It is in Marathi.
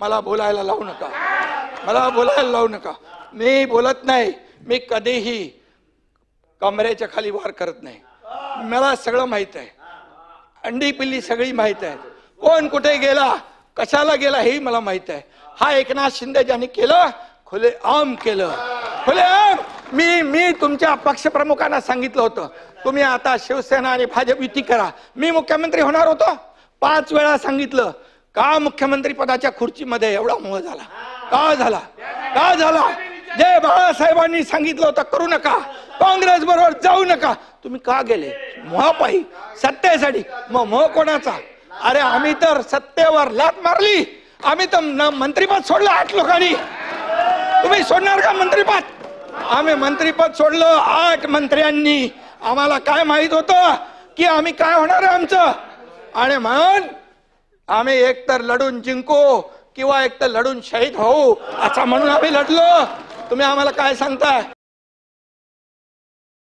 मला बोलायला लावू नका, मला बोलायला लावू नका. मी बोलत नाही, मी कधीही कमरेच्या खाली वार करत नाही. मला सगळं माहित आहे, अंडी पिल्ली सगळी माहित आहे, कोण कुठे गेला कशाला गेला हे मला माहित आहे. हा एकनाथ शिंदे ज्यांनी केलं खुलेआम केलं, खुलेआम. मी तुमच्या पक्षप्रमुखांना सांगितलं होतं तुम्ही आता शिवसेना आणि भाजप युती करा. मी मुख्यमंत्री होणार होतो, 5 वेळा सांगितलं. का मुख्यमंत्री पदाच्या खुर्चीमध्ये एवढा मोह झाला? का झाला? का झाला? जे बाळासाहेबांनी सांगितलं होतं करू नका, काँग्रेस बरोबर जाऊ नका, तुम्ही का गेले? मोहापायी, सत्तेसाठी. मग मोह कोणाचा? अरे आम्ही तर सत्तेवर लात मारली, आम्ही तर मंत्रीपद सोडलं 8 लोकांनी. तुम्ही सोडणार का मंत्रीपद? आम्ही मंत्रीपद सोडलं 8 मंत्र्यांनी. आम्हाला काय माहित होतं की आम्ही काय होणार आहे आमचं. आणि म्हणून आम्ही एकतर लढून जिंकू किंवा एकतर लढून शहीद होऊ असं म्हणून आम्ही लढलो. तुम्ही आम्हाला काय सांगताय?